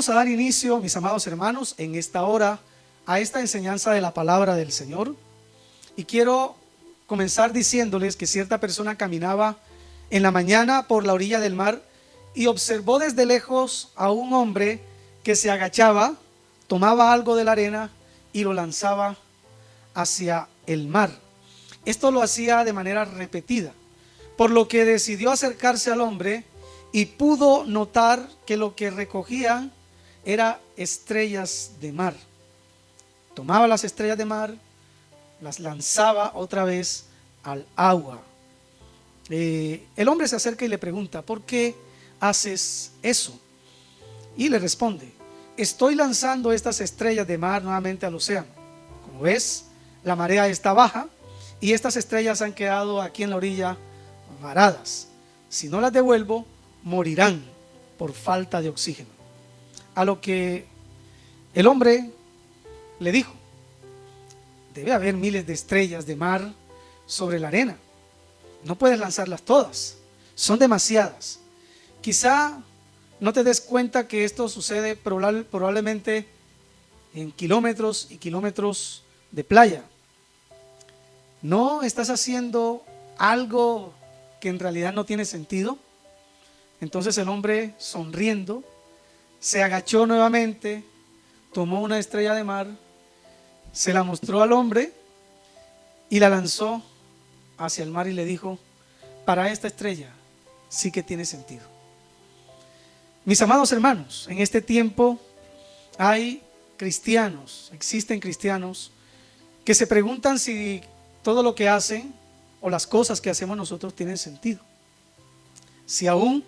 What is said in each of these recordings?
Vamos a dar inicio, mis amados hermanos, en esta hora a esta enseñanza de la palabra del Señor. Y quiero comenzar diciéndoles que cierta persona caminaba en la mañana por la orilla del mar y observó desde lejos a un hombre que se agachaba, tomaba algo de la arena y lo lanzaba hacia el mar. Esto lo hacía de manera repetida, por lo que decidió acercarse al hombre y pudo notar que lo que recogían era estrellas de mar. Tomaba las estrellas de mar, las lanzaba otra vez al agua. El hombre se acerca y le pregunta: ¿por qué haces eso? Y le responde: estoy lanzando estas estrellas de mar nuevamente al océano. Como ves, la marea está baja y estas estrellas han quedado aquí en la orilla varadas. Si no las devuelvo, morirán por falta de oxígeno. A lo que el hombre le dijo: debe haber miles de estrellas de mar sobre la arena. No puedes lanzarlas todas, son demasiadas. Quizá no te des cuenta que esto sucede probablemente en kilómetros y kilómetros de playa. ¿No estás haciendo algo que en realidad no tiene sentido? Entonces el hombre, sonriendo, se agachó nuevamente, tomó una estrella de mar, se la mostró al hombre y la lanzó hacia el mar y le dijo: para esta estrella sí que tiene sentido. Mis amados hermanos, en este tiempo hay cristianos, existen cristianos que se preguntan si todo lo que hacen o las cosas que hacemos nosotros tienen sentido. Si aún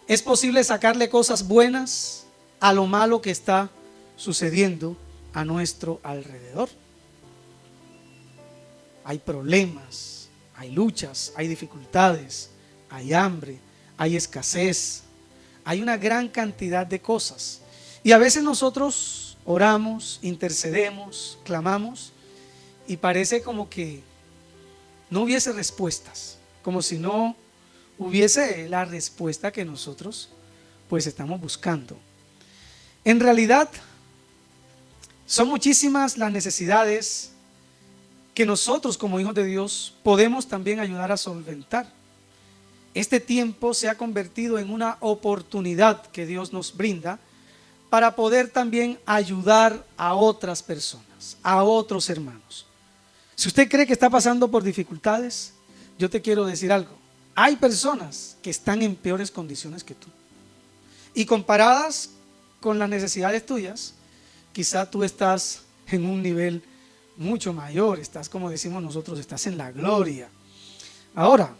es posible sacarle cosas buenas a lo malo que está sucediendo a nuestro alrededor. Hay problemas, hay luchas, hay dificultades, hay hambre, hay escasez, hay una gran cantidad de cosas. Y a veces nosotros oramos, intercedemos, clamamos y parece como que no hubiese respuestas, como si no hubiese la respuesta que nosotros pues estamos buscando. En realidad son muchísimas las necesidades que nosotros como hijos de Dios podemos también ayudar a solventar. Este tiempo se ha convertido en una oportunidad que Dios nos brinda para poder también ayudar a otras personas, a otros hermanos. Si usted cree que está pasando por dificultades, yo te quiero decir algo. Hay personas que están en peores condiciones que tú. Y comparadas con las necesidades tuyas, quizá tú estás en un nivel mucho mayor, estás, como decimos nosotros, estás en la gloria. Ahora,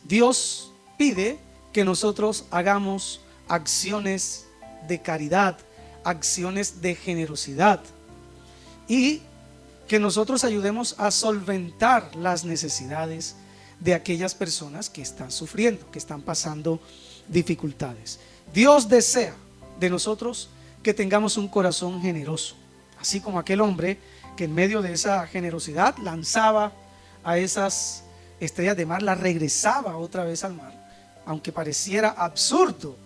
Dios pide que nosotros hagamos acciones de caridad, acciones de generosidad y que nosotros ayudemos a solventar las necesidades de aquellas personas que están sufriendo, que están pasando dificultades. Dios desea de nosotros que tengamos un corazón generoso, así como aquel hombre que en medio de esa generosidad lanzaba a esas estrellas de mar, las regresaba otra vez al mar. Aunque pareciera absurdo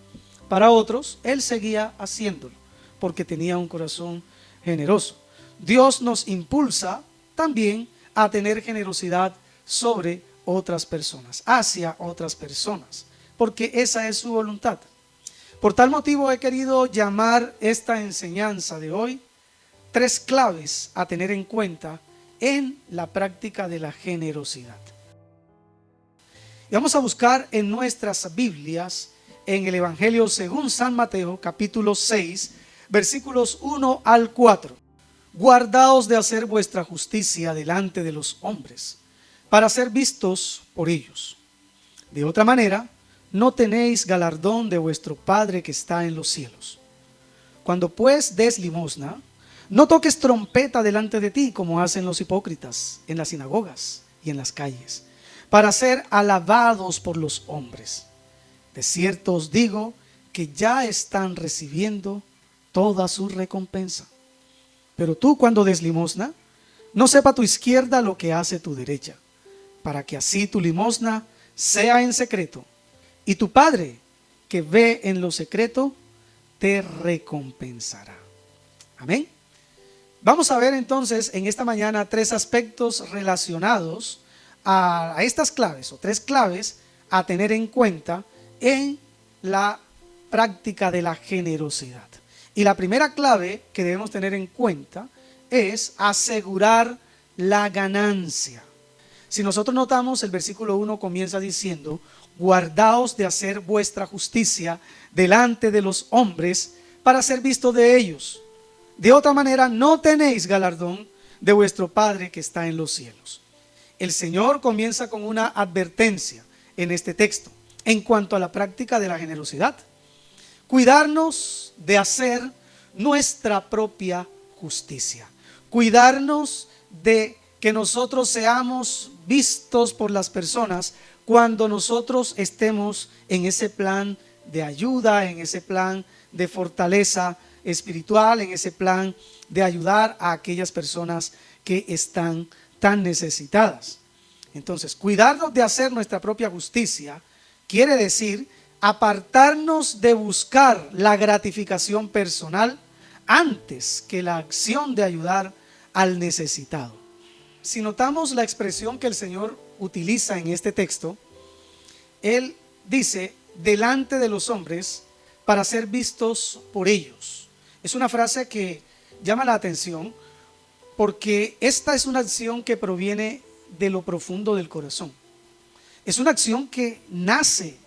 para otros, él seguía haciéndolo porque tenía un corazón generoso. Dios nos impulsa también a tener generosidad sobre otras personas, hacia otras personas, porque esa es su voluntad. Por tal motivo he querido llamar esta enseñanza de hoy 3 claves a tener en cuenta en la práctica de la generosidad. Y vamos a buscar en nuestras Biblias en el Evangelio según San Mateo, capítulo 6, versículos 1 al 4. Guardaos de hacer vuestra justicia delante de los hombres, para ser vistos por ellos. De otra manera, no tenéis galardón de vuestro Padre que está en los cielos. Cuando pues des limosna, no toques trompeta delante de ti, como hacen los hipócritas en las sinagogas y en las calles, para ser alabados por los hombres. De cierto os digo que ya están recibiendo toda su recompensa. Pero tú, cuando des limosna, no sepa tu izquierda lo que hace tu derecha, para que así tu limosna sea en secreto, y tu Padre, que ve en lo secreto, te recompensará. Amén. Vamos a ver entonces en esta mañana tres aspectos relacionados a estas claves o tres claves a tener en cuenta en la práctica de la generosidad. Y la primera clave que debemos tener en cuenta es asegurar la ganancia. Si nosotros notamos, el versículo 1 comienza diciendo: guardaos de hacer vuestra justicia delante de los hombres para ser visto de ellos. De otra manera no tenéis galardón de vuestro Padre que está en los cielos. El Señor comienza con una advertencia en este texto en cuanto a la práctica de la generosidad. Cuidarnos de hacer nuestra propia justicia. Cuidarnos de que nosotros seamos vistos por las personas cuando nosotros estemos en ese plan de ayuda, en ese plan de fortaleza espiritual, en ese plan de ayudar a aquellas personas que están tan necesitadas. Entonces, cuidarnos de hacer nuestra propia justicia quiere decir apartarnos de buscar la gratificación personal antes que la acción de ayudar al necesitado. Si notamos la expresión que el Señor utiliza en este texto, Él dice: delante de los hombres para ser vistos por ellos. Es una frase que llama la atención porque esta es una acción que proviene de lo profundo del corazón. Es una acción que nace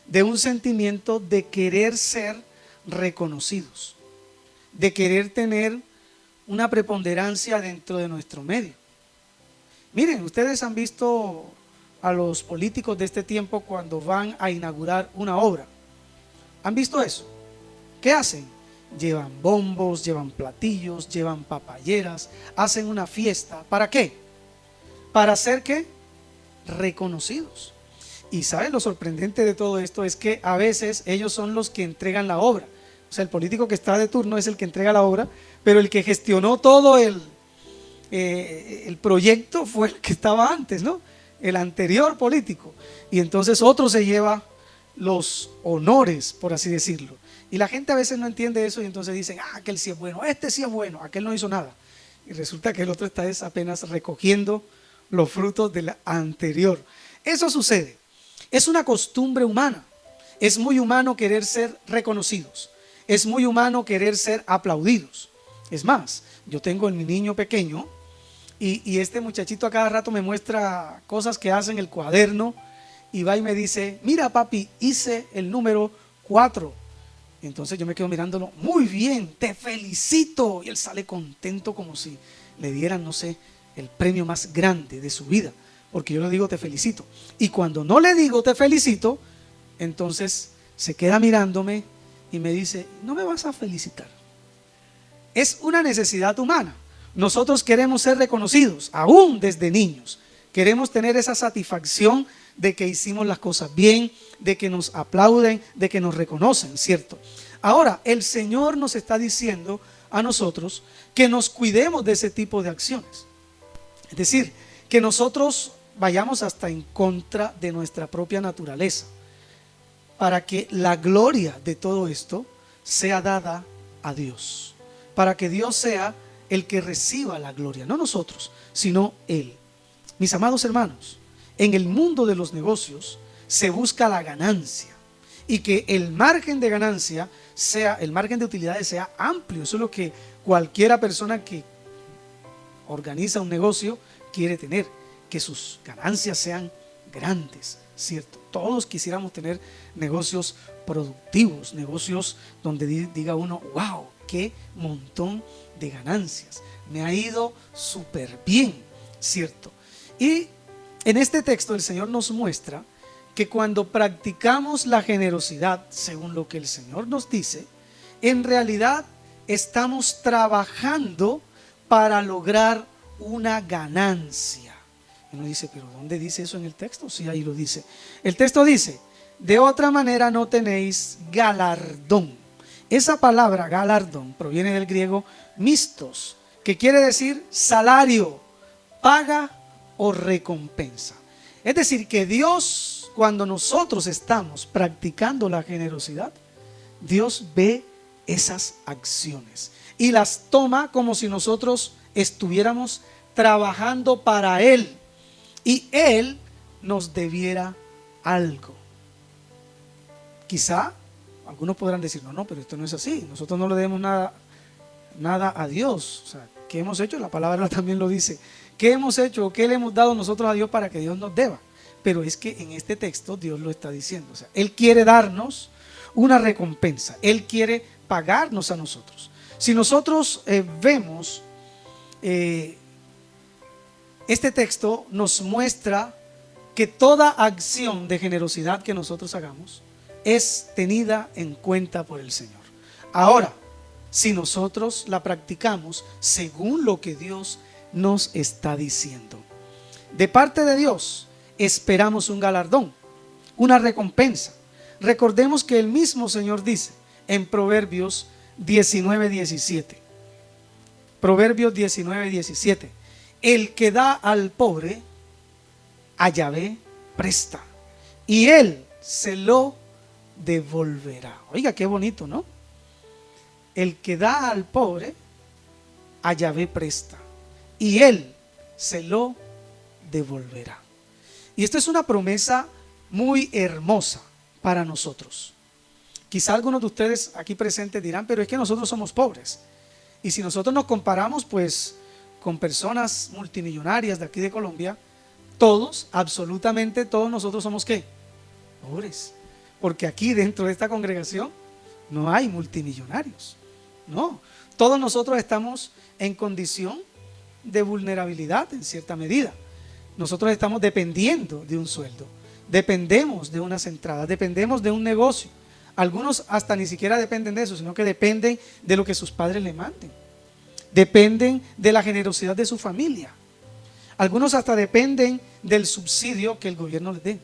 de un sentimiento de querer ser reconocidos, de querer tener una preponderancia dentro de nuestro medio. Miren, ustedes han visto a los políticos de este tiempo cuando van a inaugurar una obra. ¿Han visto eso? ¿Qué hacen? Llevan bombos, llevan platillos, llevan papayeras, hacen una fiesta. ¿Para qué? Para ser ¿qué? Reconocidos. Y ¿saben? Lo sorprendente de todo esto es que a veces ellos son los que entregan la obra. O sea, el político que está de turno es el que entrega la obra, pero el que gestionó todo el proyecto fue el que estaba antes, ¿no? El anterior político. Y entonces otro se lleva los honores, por así decirlo. Y la gente a veces no entiende eso y entonces dicen: ah, aquel sí es bueno, este sí es bueno, aquel no hizo nada. Y resulta que el otro está apenas recogiendo los frutos del anterior. Eso sucede. Es una costumbre humana. Es muy humano querer ser reconocidos. Es muy humano querer ser aplaudidos. Es más, yo tengo en mi niño pequeño y este muchachito a cada rato me muestra cosas que hace en el cuaderno y va y me dice: mira papi, hice el número 4. Entonces yo me quedo mirándolo: muy bien, te felicito. Y él sale contento como si le dieran, no sé, el premio más grande de su vida, porque yo le digo: te felicito. Y cuando no le digo te felicito, entonces se queda mirándome y me dice: no me vas a felicitar. Es una necesidad humana. Nosotros queremos ser reconocidos, aún desde niños. Queremos tener esa satisfacción de que hicimos las cosas bien, de que nos aplauden, de que nos reconocen, ¿cierto? Ahora, el Señor nos está diciendo a nosotros que nos cuidemos de ese tipo de acciones. Es decir, que nosotros vayamos hasta en contra de nuestra propia naturaleza, para que la gloria de todo esto sea dada a Dios, para que Dios sea el que reciba la gloria, no nosotros, sino Él. Mis amados hermanos, en el mundo de los negocios se busca la ganancia y que el margen de ganancia sea, el margen de utilidades sea amplio. Eso es lo que cualquiera persona que organiza un negocio quiere tener, que sus ganancias sean grandes, ¿cierto? Todos quisiéramos tener negocios productivos, negocios donde diga uno: wow, qué montón de ganancias, me ha ido súper bien, ¿cierto? Y en este texto el Señor nos muestra que cuando practicamos la generosidad, según lo que el Señor nos dice, en realidad estamos trabajando para lograr una ganancia. Y uno dice: ¿pero dónde dice eso en el texto? Sí, ahí lo dice. El texto dice: de otra manera no tenéis galardón. Esa palabra galardón proviene del griego mistos, que quiere decir salario, paga o recompensa. Es decir, que Dios, cuando nosotros estamos practicando la generosidad, Dios ve esas acciones y las toma como si nosotros estuviéramos trabajando para Él y Él nos debiera algo. Quizá algunos podrán decir, no, pero esto no es así, nosotros no le debemos nada a Dios. O sea, ¿qué hemos hecho? La palabra también lo dice. ¿Qué hemos hecho o qué le hemos dado nosotros a Dios para que Dios nos deba? Pero es que en este texto Dios lo está diciendo. O sea, Él quiere darnos una recompensa. Él quiere pagarnos a nosotros. Si nosotros vemos este texto, nos muestra que toda acción de generosidad que nosotros hagamos es tenida en cuenta por el Señor. Ahora, si nosotros la practicamos según lo que Dios nos está diciendo, de parte de Dios esperamos un galardón, una recompensa. Recordemos que el mismo Señor dice en Proverbios 19:17. Proverbios 19:17. El que da al pobre, a Yahvé presta, y Él se lo devolverá. Oiga, qué bonito, ¿no? El que da al pobre, a Yahvé presta, y Él se lo devolverá. Y esta es una promesa muy hermosa para nosotros. Quizá algunos de ustedes aquí presentes dirán, pero es que nosotros somos pobres. Y si nosotros nos comparamos pues con personas multimillonarias de aquí de Colombia, todos, absolutamente todos nosotros somos ¿qué? Pobres. Porque aquí dentro de esta congregación no hay multimillonarios. No, todos nosotros estamos en condición de vulnerabilidad en cierta medida. Nosotros estamos dependiendo de un sueldo, dependemos de unas entradas, dependemos de un negocio. Algunos hasta ni siquiera dependen de eso, sino que dependen de lo que sus padres le manden. Dependen de la generosidad de su familia. Algunos hasta dependen del subsidio que el gobierno les dé.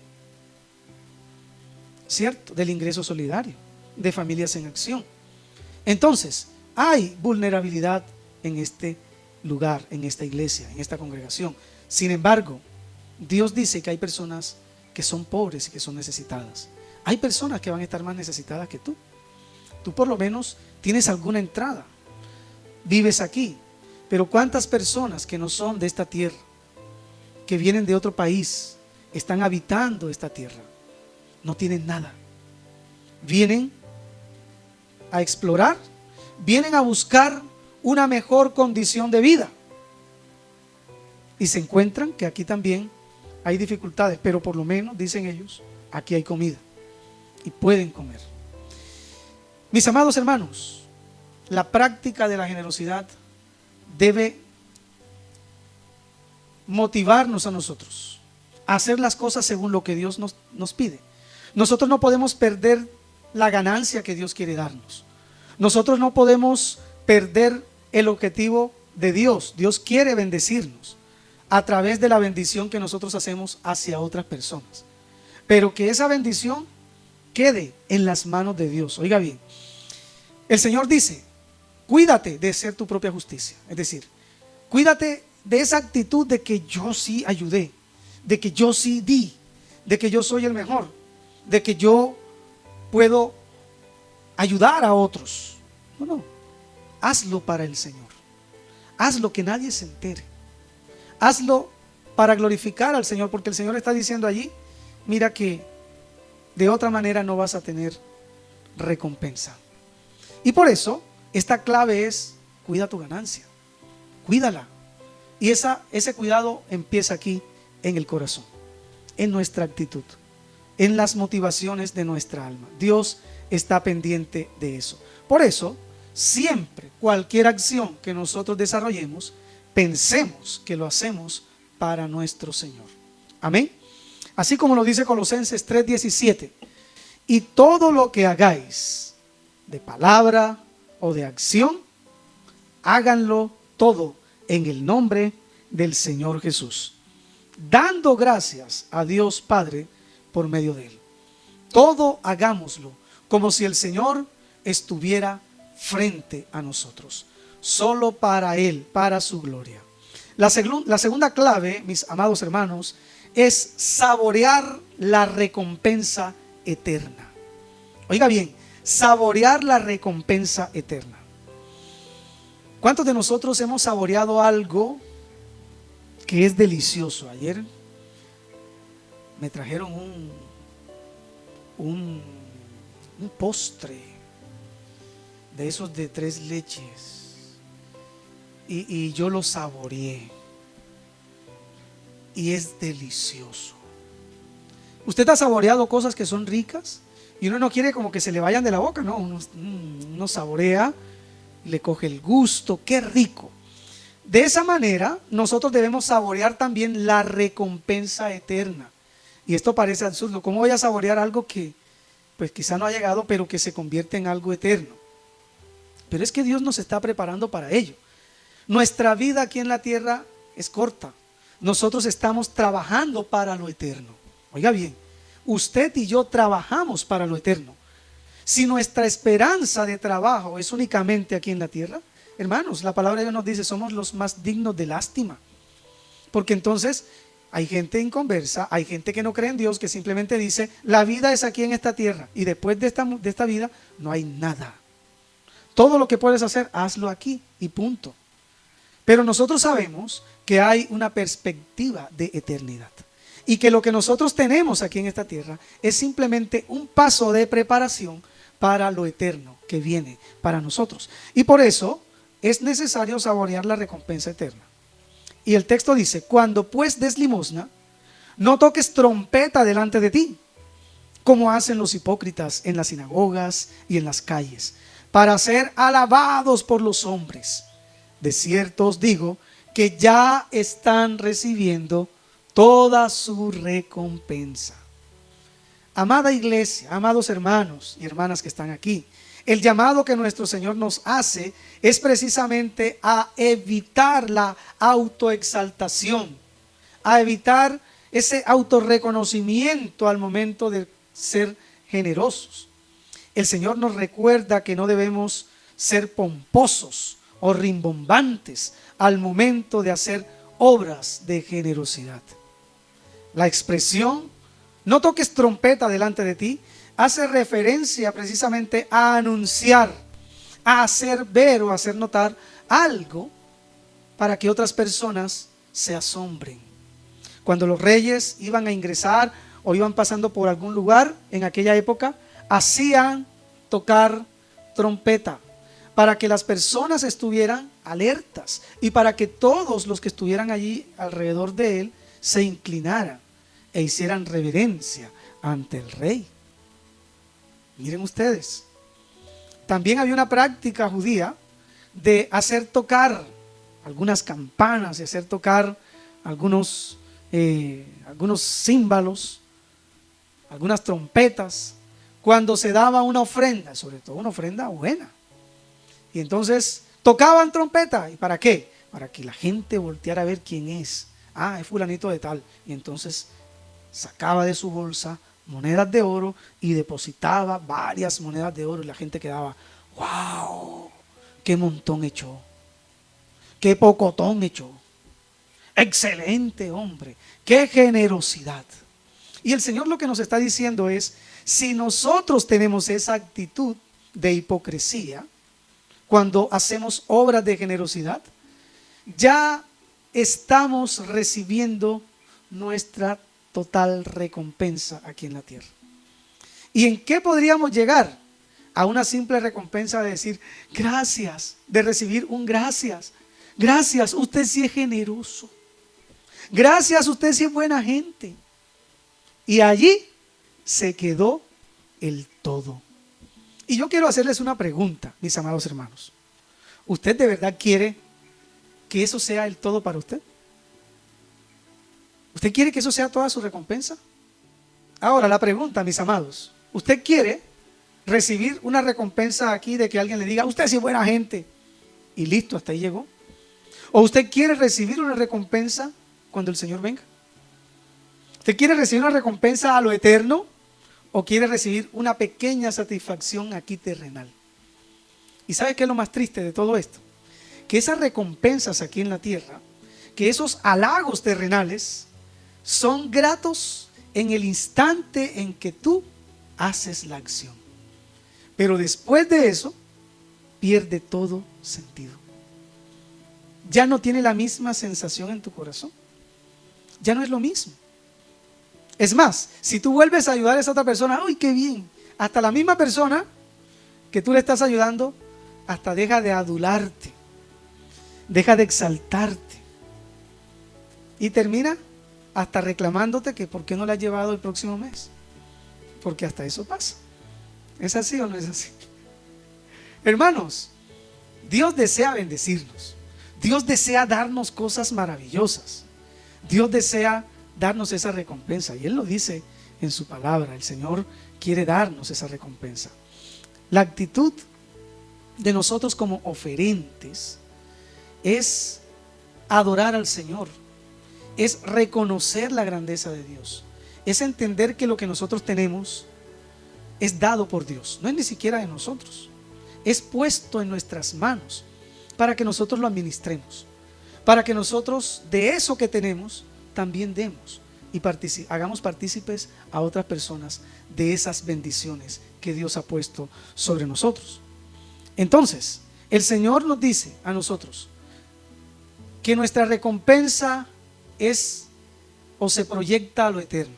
¿Cierto? Del ingreso solidario, de Familias en Acción. Entonces, hay vulnerabilidad en este lugar, en esta iglesia, en esta congregación. Sin embargo, Dios dice que hay personas que son pobres y que son necesitadas. Hay personas que van a estar más necesitadas que tú. Tú por lo menos tienes alguna entrada. Vives aquí. Pero ¿cuántas personas que no son de esta tierra, que vienen de otro país, están habitando esta tierra? No tienen nada. Vienen a explorar, vienen a buscar una mejor condición de vida. Y se encuentran que aquí también hay dificultades, pero por lo menos, dicen ellos, aquí hay comida y pueden comer. Mis amados hermanos, la práctica de la generosidad debe motivarnos a nosotros a hacer las cosas según lo que Dios nos pide. Nosotros no podemos perder la ganancia que Dios quiere darnos. Nosotros no podemos perder el objetivo de Dios. Dios quiere bendecirnos a través de la bendición que nosotros hacemos hacia otras personas. Pero que esa bendición quede en las manos de Dios. Oiga bien, el Señor dice, cuídate de ser tu propia justicia. Es decir, cuídate de esa actitud de que yo sí ayudé, de que yo sí di, de que yo soy el mejor, de que yo puedo ayudar a otros. No, hazlo para el Señor. Hazlo que nadie se entere. Hazlo para glorificar al Señor, porque el Señor está diciendo allí, mira que de otra manera no vas a tener recompensa. Y por eso, esta clave es, cuida tu ganancia, cuídala. Y ese cuidado empieza aquí en el corazón, en nuestra actitud, en las motivaciones de nuestra alma. Dios está pendiente de eso. Por eso, siempre, cualquier acción que nosotros desarrollemos, pensemos que lo hacemos para nuestro Señor. Amén. Así como lo dice Colosenses 3:17. Y todo lo que hagáis, de palabra o de acción, háganlo todo en el nombre del Señor Jesús, dando gracias a Dios Padre por medio de Él. Todo hagámoslo como si el Señor estuviera frente a nosotros, solo para Él, para su gloria. La segunda clave, mis amados hermanos, es saborear la recompensa eterna. Oiga bien, saborear la recompensa eterna. ¿Cuántos de nosotros hemos saboreado algo que es delicioso? Ayer me trajeron un postre de esos de 3 leches y yo lo saboreé y es delicioso. ¿Usted ha saboreado cosas que son ricas y uno no quiere como que se le vayan de la boca? No, uno saborea, le coge el gusto, qué rico. De esa manera nosotros debemos saborear también la recompensa eterna. Y esto parece absurdo. ¿Cómo voy a saborear algo que pues quizá no ha llegado, pero que se convierte en algo eterno? Pero es que Dios nos está preparando para ello. Nuestra vida aquí en la tierra es corta. Nosotros estamos trabajando para lo eterno. Oiga bien, usted y yo trabajamos para lo eterno. Si nuestra esperanza de trabajo es únicamente aquí en la tierra, hermanos, la palabra de Dios nos dice, somos los más dignos de lástima. Porque entonces hay gente inconversa, hay gente que no cree en Dios, que simplemente dice, la vida es aquí en esta tierra y después de esta vida no hay nada. Todo lo que puedes hacer, hazlo aquí y punto. Pero nosotros sabemos que hay una perspectiva de eternidad y que lo que nosotros tenemos aquí en esta tierra es simplemente un paso de preparación para lo eterno que viene para nosotros. Y por eso es necesario saborear la recompensa eterna. Y el texto dice, cuando pues des limosna, no toques trompeta delante de ti, como hacen los hipócritas en las sinagogas y en las calles, para ser alabados por los hombres. De cierto os digo que ya están recibiendo toda su recompensa. Amada iglesia, amados hermanos y hermanas que están aquí, el llamado que nuestro Señor nos hace es precisamente a evitar la autoexaltación, a evitar ese autorreconocimiento al momento de ser generosos. El Señor nos recuerda que no debemos ser pomposos o rimbombantes al momento de hacer obras de generosidad. La expresión, no toques trompeta delante de ti, hace referencia precisamente a anunciar, a hacer ver o hacer notar algo para que otras personas se asombren. Cuando los reyes iban a ingresar o iban pasando por algún lugar en aquella época, hacían tocar trompeta para que las personas estuvieran alertas y para que todos los que estuvieran allí alrededor de él se inclinaran e hicieran reverencia ante el rey. Miren ustedes, también había una práctica judía de hacer tocar algunas campanas, de hacer tocar algunos címbalos, algunas trompetas, cuando se daba una ofrenda, sobre todo una ofrenda buena. Y entonces tocaban trompeta. ¿Y para qué? Para que la gente volteara a ver quién es. Ah, es fulanito de tal. Y entonces sacaba de su bolsa monedas de oro y depositaba varias monedas de oro y la gente quedaba, wow, qué montón echó, qué pocotón echó, excelente hombre, qué generosidad. Y el Señor lo que nos está diciendo es, si nosotros tenemos esa actitud de hipocresía cuando hacemos obras de generosidad, ya estamos recibiendo nuestra total recompensa aquí en la tierra. ¿Y en qué podríamos llegar? A una simple recompensa de decir gracias, de recibir un gracias. Gracias, usted sí es generoso. Gracias, usted sí es buena gente. Y allí se quedó el todo. Y yo quiero hacerles una pregunta, mis amados hermanos. ¿Usted de verdad quiere que eso sea el todo para usted? ¿Usted quiere que eso sea toda su recompensa? Ahora la pregunta, mis amados, ¿usted quiere recibir una recompensa aquí de que alguien le diga, usted sí es buena gente y listo, hasta ahí llegó? ¿O usted quiere recibir una recompensa cuando el Señor venga? ¿Usted quiere recibir una recompensa a lo eterno o quiere recibir una pequeña satisfacción aquí terrenal? ¿Y sabe qué es lo más triste de todo esto? Que esas recompensas aquí en la tierra, que esos halagos terrenales son gratos en el instante en que tú haces la acción. Pero después de eso, pierde todo sentido. Ya no tiene la misma sensación en tu corazón. Ya no es lo mismo. Es más, si tú vuelves a ayudar a esa otra persona, ¡ay, qué bien! Hasta la misma persona que tú le estás ayudando, hasta deja de adularte, deja de exaltarte y termina hasta reclamándote que por qué no le has llevado el próximo mes. Porque hasta eso pasa. ¿Es así o no es así? Hermanos, Dios desea bendecirnos. Dios desea darnos cosas maravillosas. Dios desea darnos esa recompensa. Y Él lo dice en su palabra. El Señor quiere darnos esa recompensa. La actitud de nosotros como oferentes es adorar al Señor. Es reconocer la grandeza de Dios. Es entender que lo que nosotros tenemos es dado por Dios. No es ni siquiera de nosotros. Es puesto en nuestras manos para que nosotros lo administremos. Para que nosotros de eso que tenemos también demos y hagamos partícipes a otras personas de esas bendiciones que Dios ha puesto sobre nosotros. Entonces, el Señor nos dice a nosotros que nuestra recompensa es o se proyecta a lo eterno.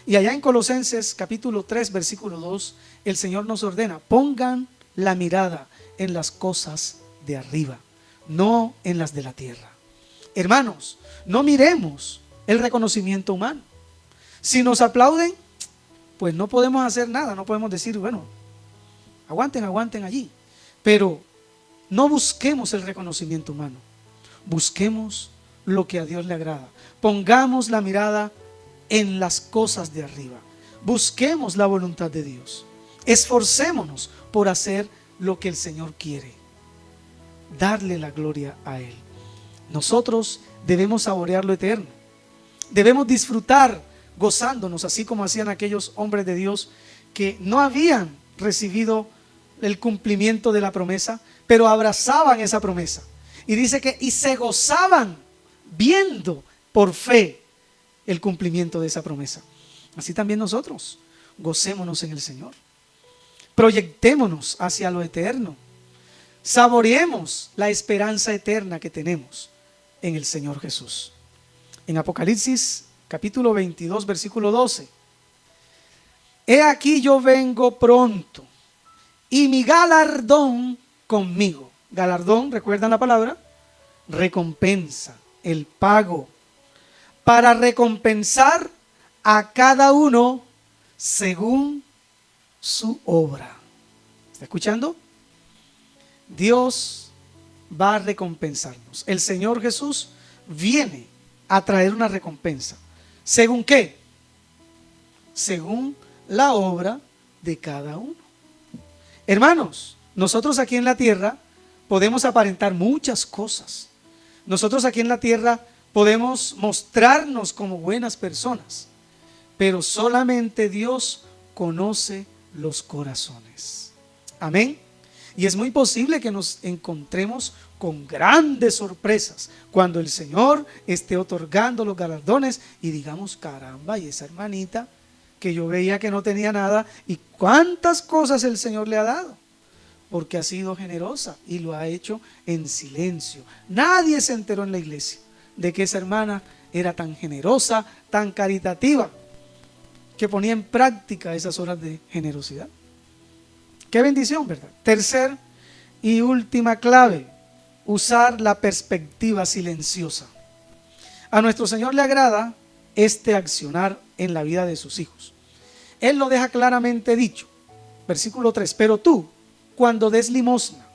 Y allá en Colosenses capítulo 3 versículo 2, el Señor nos ordena: pongan la mirada en las cosas de arriba, no en las de la tierra. Hermanos, no miremos el reconocimiento humano. Si nos aplauden, pues no podemos hacer nada, no podemos decir, bueno, aguanten allí. Pero no busquemos el reconocimiento humano, busquemos lo que a Dios le agrada. Pongamos la mirada en las cosas de arriba, busquemos la voluntad de Dios, esforcémonos por hacer lo que el Señor quiere, darle la gloria a Él. Nosotros debemos saborear lo eterno, debemos disfrutar gozándonos, así como hacían aquellos hombres de Dios que no habían recibido el cumplimiento de la promesa, pero abrazaban esa promesa. Y dice que y se gozaban viendo por fe el cumplimiento de esa promesa. Así también nosotros, gocémonos en el Señor, proyectémonos hacia lo eterno, saboreemos la esperanza eterna que tenemos en el Señor Jesús. En Apocalipsis capítulo 22 versículo 12: he aquí yo vengo pronto y mi galardón conmigo. Galardón, ¿recuerdan la palabra? Recompensa, el pago, para recompensar a cada uno según su obra. ¿Está escuchando? Dios va a recompensarnos. El Señor Jesús viene a traer una recompensa. ¿Según qué? Según la obra de cada uno. Hermanos, nosotros aquí en la tierra podemos aparentar muchas cosas. Nosotros aquí en la tierra podemos mostrarnos como buenas personas, pero solamente Dios conoce los corazones. Amén. Y es muy posible que nos encontremos con grandes sorpresas cuando el Señor esté otorgando los galardones y digamos, caramba, y esa hermanita que yo veía que no tenía nada, y cuántas cosas el Señor le ha dado, porque ha sido generosa y lo ha hecho en silencio. Nadie se enteró en la iglesia de que esa hermana era tan generosa, tan caritativa, que ponía en práctica esas horas de generosidad. Qué bendición, ¿verdad? Tercer y última clave: usar la perspectiva silenciosa. A nuestro Señor le agrada este accionar en la vida de sus hijos. Él lo deja claramente dicho, versículo 3: pero tú, cuando des limosna,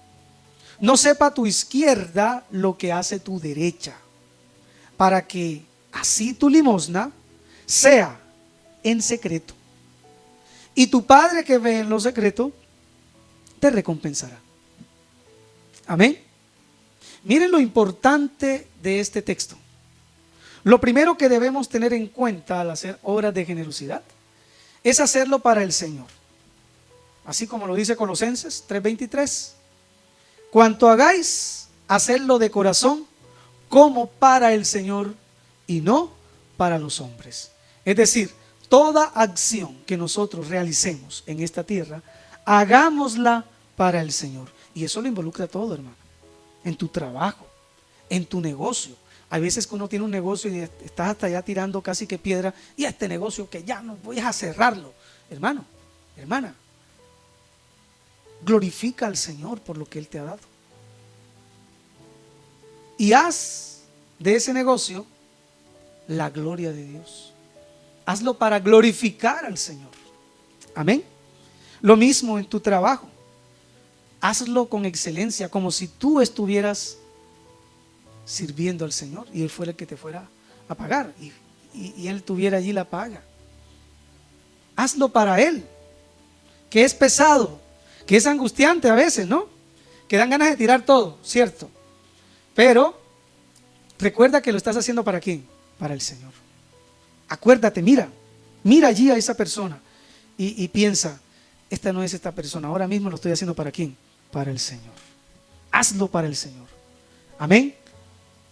no sepa tu izquierda lo que hace tu derecha, para que así tu limosna sea en secreto, y tu Padre que ve en lo secreto te recompensará. Amén. Miren lo importante de este texto. Lo primero que debemos tener en cuenta al hacer obras de generosidad es hacerlo para el Señor. Así como lo dice Colosenses 3:23. Cuanto hagáis, hacedlo de corazón como para el Señor y no para los hombres. Es decir, toda acción que nosotros realicemos en esta tierra, hagámosla para el Señor. Y eso lo involucra todo, hermano. En tu trabajo, en tu negocio. Hay veces que uno tiene un negocio y estás hasta allá tirando casi que piedra, y este negocio que ya no voy a cerrarlo. Hermano, hermana, glorifica al Señor por lo que Él te ha dado. Y haz de ese negocio la gloria de Dios. Hazlo para glorificar al Señor. Amén. Lo mismo en tu trabajo. Hazlo con excelencia, como si tú estuvieras sirviendo al Señor y Él fuera el que te fuera a pagar y Él tuviera allí la paga. Hazlo para Él, que es pesado, que es angustiante a veces, ¿no? Que dan ganas de tirar todo, cierto. Pero recuerda que lo estás haciendo ¿para quién? Para el Señor. Acuérdate, mira allí a esa persona y piensa, esta no es esta persona, ahora mismo lo estoy haciendo ¿para quién? Para el Señor. Hazlo para el Señor. Amén.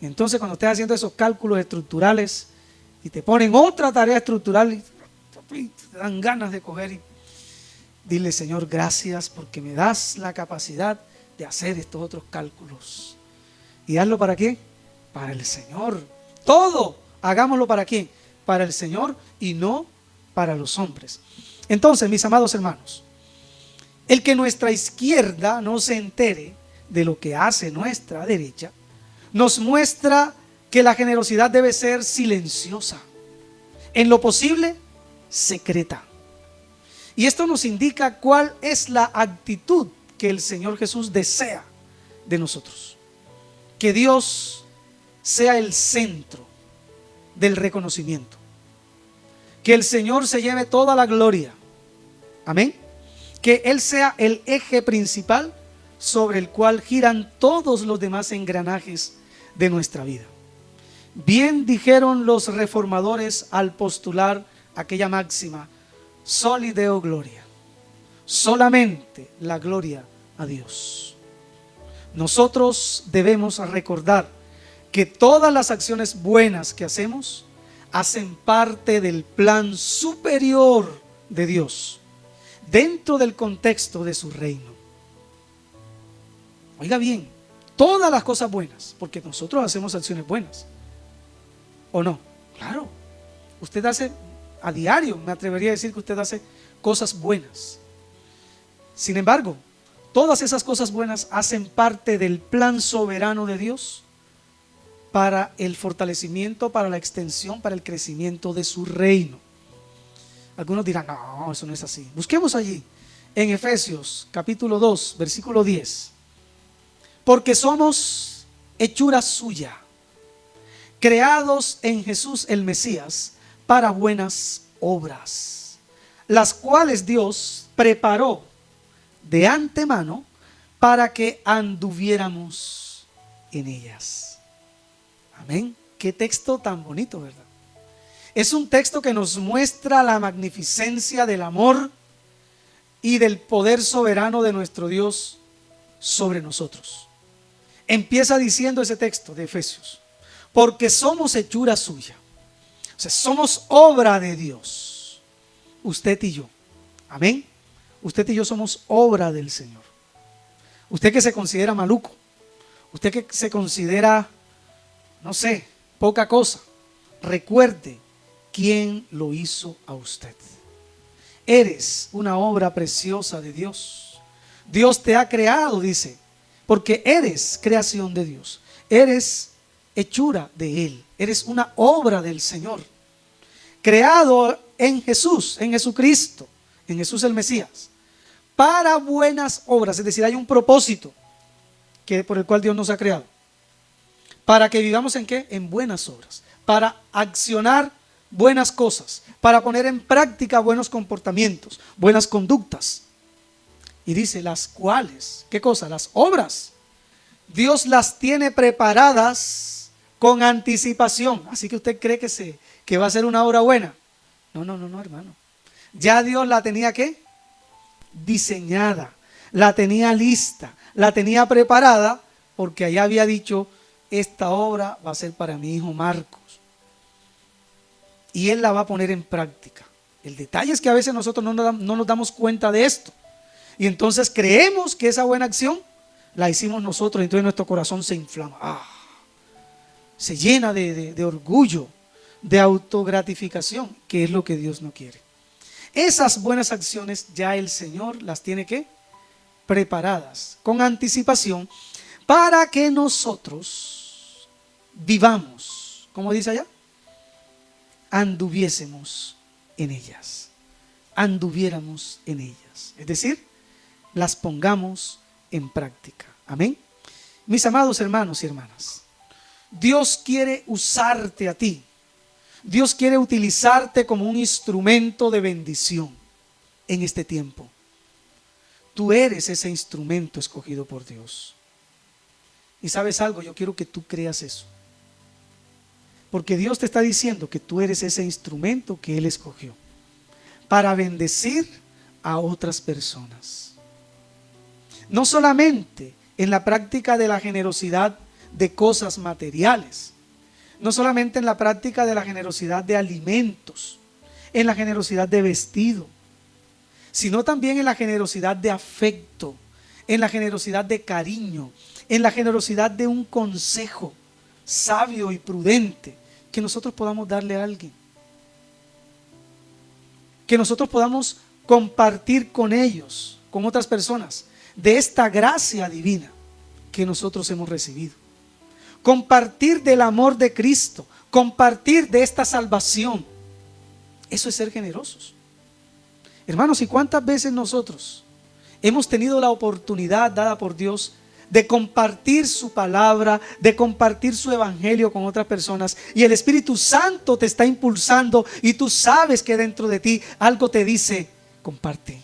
Entonces cuando estés haciendo esos cálculos estructurales y te ponen otra tarea estructural y te dan ganas de coger y dile, Señor, gracias porque me das la capacidad de hacer estos otros cálculos. ¿Y hazlo para quién? Para el Señor. Todo hagámoslo ¿para quién? Para el Señor y no para los hombres. Entonces, mis amados hermanos, el que nuestra izquierda no se entere de lo que hace nuestra derecha, nos muestra que la generosidad debe ser silenciosa, en lo posible secreta. Y esto nos indica cuál es la actitud que el Señor Jesús desea de nosotros. Que Dios sea el centro del reconocimiento. Que el Señor se lleve toda la gloria. Amén. Que Él sea el eje principal sobre el cual giran todos los demás engranajes de nuestra vida. Bien dijeron los reformadores al postular aquella máxima: soli Deo gloria. Solamente la gloria a Dios. Nosotros debemos recordar que todas las acciones buenas que hacemos hacen parte del plan superior de Dios, dentro del contexto de su reino. Oiga bien, todas las cosas buenas, porque nosotros hacemos acciones buenas, ¿o no? Claro, usted hace a diario, me atrevería a decir que usted hace cosas buenas. Sin embargo, todas esas cosas buenas hacen parte del plan soberano de Dios para el fortalecimiento, para la extensión, para el crecimiento de su reino. Algunos dirán, no, eso no es así. Busquemos allí, en Efesios capítulo 2, versículo 10. Porque somos hechura suya, creados en Jesús el Mesías para buenas obras, las cuales Dios preparó de antemano para que anduviéramos en ellas. Amén. Qué texto tan bonito, ¿verdad? Es un texto que nos muestra la magnificencia del amor y del poder soberano de nuestro Dios sobre nosotros. Empieza diciendo ese texto de Efesios: porque somos hechura suya. O sea, somos obra de Dios. Usted y yo. Amén. Usted y yo somos obra del Señor. Usted que se considera maluco, usted que se considera, no sé, poca cosa, recuerde quién lo hizo a usted. Eres una obra preciosa de Dios. Dios te ha creado, dice, porque eres creación de Dios. Eres hechura de Él. Eres una obra del Señor. Creado en Jesús, en Jesucristo, en Jesús el Mesías, para buenas obras. Es decir, hay un propósito por el cual Dios nos ha creado. Para que vivamos ¿en qué? En buenas obras. Para accionar buenas cosas. Para poner en práctica buenos comportamientos, buenas conductas. Y dice, las cuales, ¿qué cosa? Las obras. Dios las tiene preparadas con anticipación. Así que usted cree que va a ser una obra buena. No, hermano. Ya Dios la tenía ¿qué? Diseñada, la tenía lista, la tenía preparada, porque allá había dicho, esta obra va a ser para mi hijo Marcos. Y él la va a poner en práctica. El detalle es que a veces nosotros no nos damos cuenta de esto. Y entonces creemos que esa buena acción la hicimos nosotros, entonces nuestro corazón se inflama. Se llena de orgullo, de autogratificación, que es lo que Dios no quiere. Esas buenas acciones ya el Señor las tiene que preparadas con anticipación para que nosotros vivamos, como dice allá, anduviésemos en ellas, anduviéramos en ellas, es decir, las pongamos en práctica. Amén. Mis amados hermanos y hermanas, Dios quiere usarte a ti. Dios quiere utilizarte como un instrumento de bendición en este tiempo. Tú eres ese instrumento escogido por Dios. Y sabes algo, yo quiero que tú creas eso. Porque Dios te está diciendo que tú eres ese instrumento que Él escogió para bendecir a otras personas. No solamente en la práctica de la generosidad de cosas materiales, no solamente en la práctica de la generosidad de alimentos, en la generosidad de vestido, sino también en la generosidad de afecto, en la generosidad de cariño, en la generosidad de un consejo sabio y prudente que nosotros podamos darle a alguien, que nosotros podamos compartir con ellos, con otras personas, de esta gracia divina que nosotros hemos recibido. Compartir del amor de Cristo, compartir de esta salvación. Eso es ser generosos. Hermanos, ¿y cuántas veces nosotros hemos tenido la oportunidad dada por Dios de compartir su palabra, de compartir su evangelio con otras personas, y el Espíritu Santo te está impulsando y tú sabes que dentro de ti algo te dice, comparte?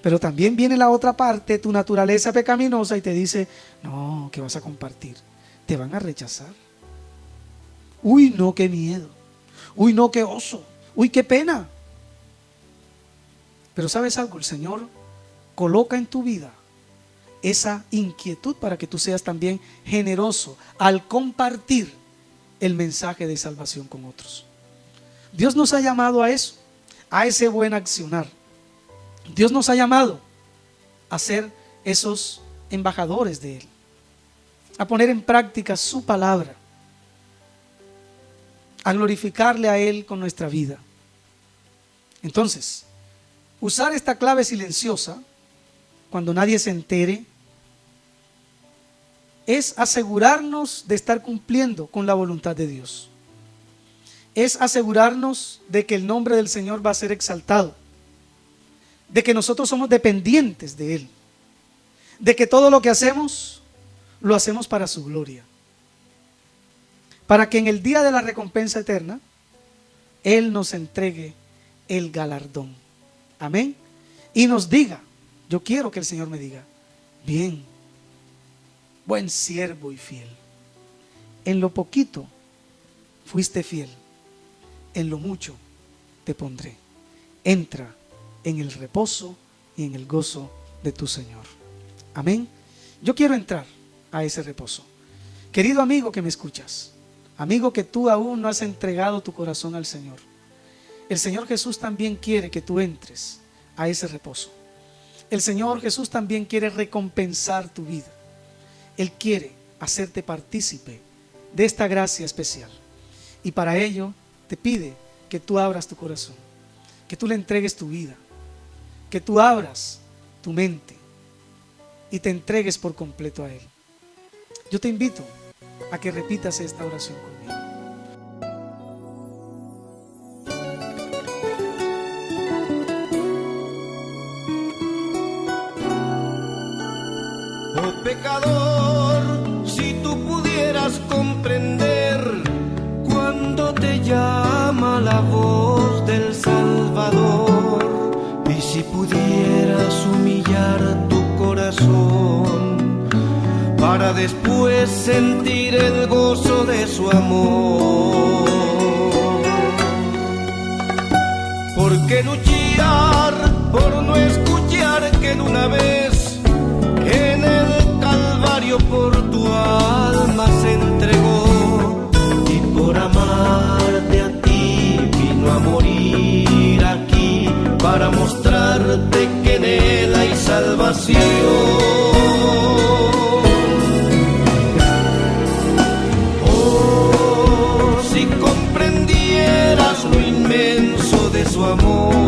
Pero también viene la otra parte, tu naturaleza pecaminosa, y te dice, no, que vas a compartir. Te van a rechazar. Uy, no, qué miedo. Uy, no, qué oso. Uy, qué pena. Pero ¿sabes algo? El Señor coloca en tu vida esa inquietud para que tú seas también generoso al compartir el mensaje de salvación con otros. Dios nos ha llamado a eso, a ese buen accionar. Dios nos ha llamado a ser esos embajadores de Él, a poner en práctica su palabra, a glorificarle a Él con nuestra vida. Entonces, usar esta clave silenciosa cuando nadie se entere es asegurarnos de estar cumpliendo con la voluntad de Dios. Es asegurarnos de que el nombre del Señor va a ser exaltado, de que nosotros somos dependientes de Él, de que todo lo que hacemos lo hacemos para su gloria, para que en el día de la recompensa eterna Él nos entregue el galardón. Amén. Y nos diga, yo quiero que el Señor me diga, bien, buen siervo y fiel, en lo poquito fuiste fiel, en lo mucho te pondré. Entra en el reposo y en el gozo de tu Señor. Amén. Yo quiero entrar a ese reposo. Querido amigo que me escuchas, amigo que tú aún no has entregado tu corazón al Señor, el Señor Jesús también quiere que tú entres a ese reposo. El Señor Jesús también quiere recompensar tu vida. Él quiere hacerte partícipe de esta gracia especial. Y para ello te pide que tú abras tu corazón, que tú le entregues tu vida, que tú abras tu mente y te entregues por completo a Él. Yo te invito a que repitas esta oración conmigo. Oh pecador, si tú pudieras comprender cuando te llama la voz del Salvador, y si pudieras humillar tu corazón para después sentir el gozo de su amor. ¿Por qué luchar por no escuchar que en una vez en el Calvario por tu alma se entregó, y por amarte a ti vino a morir aquí para mostrarte que en Él hay salvación? salvación. Oh, si comprendieras lo inmenso de su amor,